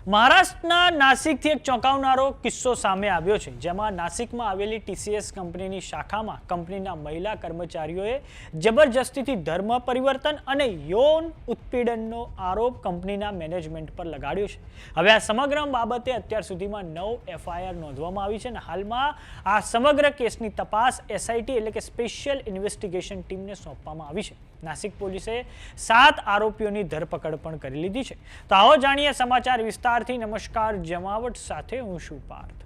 મહારાષ્ટ્રના નાસિકથી એક ચોંકાવનારો કિસ્સો સામે આવ્યો છે, જેમાં નાસિકમાં આવેલી ટીસીએસ કંપનીની શાખામાં કંપનીના મહિલા કર્મચારીઓએ જબરજસ્તીથી ધર્મ પરિવર્તન અને યૌન ઉત્પીડનનો આરોપ કંપનીના મેનેજમેન્ટ પર લગાડ્યો છે. હવે આ સમગ્ર બાબતે અત્યાર સુધીમાં 9 એફઆઈઆર નોંધવામાં આવી છે અને હાલમાં આ સમગ્ર કેસની તપાસ એસઆઈટી એટલે કે સ્પેશિયલ ઇન્વેસ્ટિગેશન ટીમને સોંપવામાં આવી છે. નાસિક પોલીસે 7 આરોપીઓની ધરપકડ પણ કરી લીધી છે. તો આવો જાણીએ સમાચાર વિસ્તારથી. નમસ્કાર, જમાવટ સાથે હું છું પાર્થ.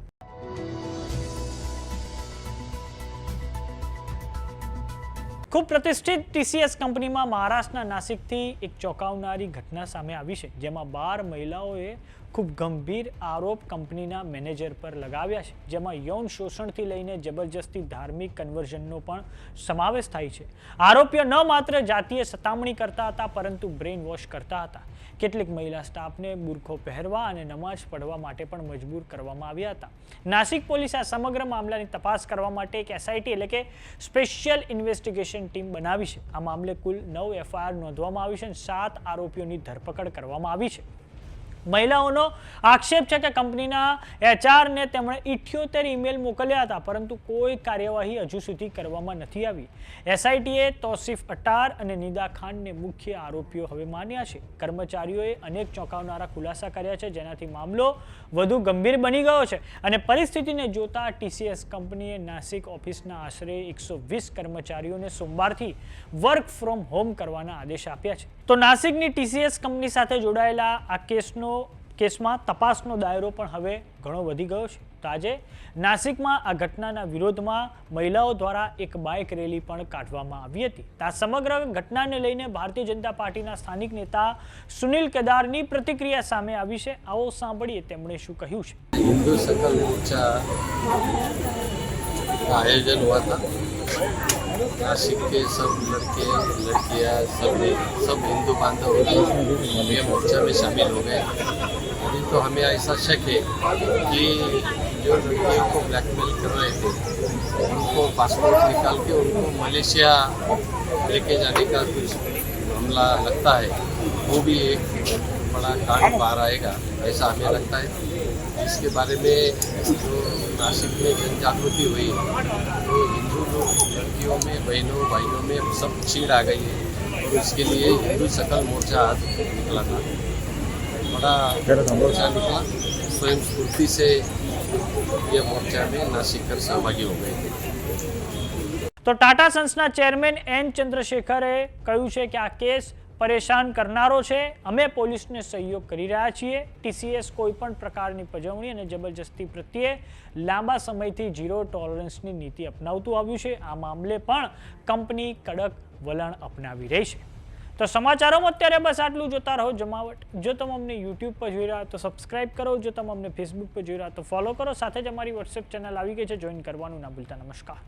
ખૂબ પ્રતિષ્ઠિત ટીસીએસ કંપનીમાં મહારાષ્ટ્રના નાસિકથી એક ચોંકાવનારી ઘટના સામે આવી છે, જેમાં 12 મહિલાઓએ ખૂબ ગંભીર આરોપ કંપનીના મેનેજર પર લગાવ્યા છે, જેમાં યૌન શોષણથી લઈને જબરજસ્તી ધાર્મિક કન્વર્ઝનનો પણ સમાવેશ થાય છે. આરોપીઓ ન માત્ર જાતીય સતામણી કરતા હતા, પરંતુ બ્રેઇન વોશ કરતા હતા. કેટલીક મહિલા સ્ટાફને બુરખો પહેરવા અને નમાઝ પઢવા માટે પણ મજબૂર કરવામાં આવ્યા હતા. નાસિક પોલીસે આ સમગ્ર મામલાની તપાસ કરવા માટે એક એસઆઈટી એટલે કે સ્પેશિયલ ઇન્વેસ્ટિગેશન ટીમ બનાવી છે. આ મામલે કુલ 9 એફઆઈઆર નોંધવામાં આવી છે અને 7 આરોપીઓની ધરપકડ કરવામાં આવી છે. મહિલાઓનો આક્ષેપ છે કે કંપનીના એચઆરને તેમણે 78 ઈમેલ મોકલ્યા હતા, પરંતુ કોઈ કાર્યવાહી હજુ સુધી કરવામાં નથી આવી. એસઆઈટીએ તૌસીફ અટાર અને નિદા ખાનને મુખ્ય આરોપીઓ હવે માન્યા છે. કર્મચારીઓએ અનેક ચોંકાવનારા ખુલાસા કર્યા છે, જેનાથી મામલો વધુ ગંભીર બની ગયો છે અને પરિસ્થિતિને જોતા ટીસીએસ કંપનીએ નાસિક ઓફિસના આશરે 120 કર્મચારીઓને સોમવારથી વર્ક ફ્રોમ હોમ કરવાના આદેશ આપ્યા છે. તો નાસિકની ટીસીએસ કંપની સાથે જોડાયેલા આ કેસમાં તપાસનો દાયરો પણ હવે ઘણો વધી ગયો છે. તો આજે નાસિકમાં આ ઘટનાના વિરોધમાં મહિલાઓ દ્વારા એક બાઇક રેલી પણ કાઢવામાં આવી હતી. આ સમગ્ર ઘટનાને લઈને ભારતીય જનતા પાર્ટીના સ્થાનિક નેતા સુનિલ કેદારની પ્રતિક્રિયા સામે આવી છે. આવો સાંભળીએ તેમણે શું કહ્યું છે. हिंदू सकल मोर्चा का आयोजन हुआ था. नासिक के सब लड़के लड़कियां सब हिंदू बांधव ये मोर्चा में शामिल हो गए. अभी तो हमें ऐसा शक है कि जो लड़कियों को ब्लैकमेल कर रहे थे उनको पासपोर्ट निकाल के उनको मलेशिया लेके जाने का कुछ मामला लगता है. वो भी एक बड़ा कांड बाहर आएगा ऐसा हमें लगता है. इसके बारे में जो नासिक में जन जागृति हुई तो हिंदू लोग लड़कियों में बहनों भाइयों में सब चीड़ आ गई है. तो इसके लिए हिंदू सकल मोर्चा आज निकला था. बड़ा मोर्चा निकला. स्वयं स्फूर्ति से ये मोर्चा में नासिकर सहभागी हो गए. તો ટાટા સન્સના ચેરમેન એન ચંદ્રશેખરે કહ્યું છે કે આ કેસ પરેશાન કરનારો છે. અમે પોલીસને સહયોગ કરી રહ્યા છીએ. ટીસીએસ કોઈ પણ પ્રકારની પજવણી અને જબરજસ્તી પ્રત્યે લાંબા સમયથી ઝીરો ટોલરન્સની નીતિ અપનાવતું આવ્યું છે. આ મામલે પણ કંપની કડક વલણ અપનાવી રહી છે. તો સમાચારોમાં અત્યારે બસ આટલું. જોતા રહો જમાવટ. જો તમે અમને યુટ્યુબ પર જોઈ રહ્યા તો સબસ્ક્રાઇબ કરો. જો તમે અમને ફેસબુક પર જોઈ રહ્યા તો ફોલો કરો. સાથે જ અમારી વોટ્સએપ ચેનલ આવી ગઈ છે, જોઈન કરવાનું ના ભૂલતા. નમસ્કાર.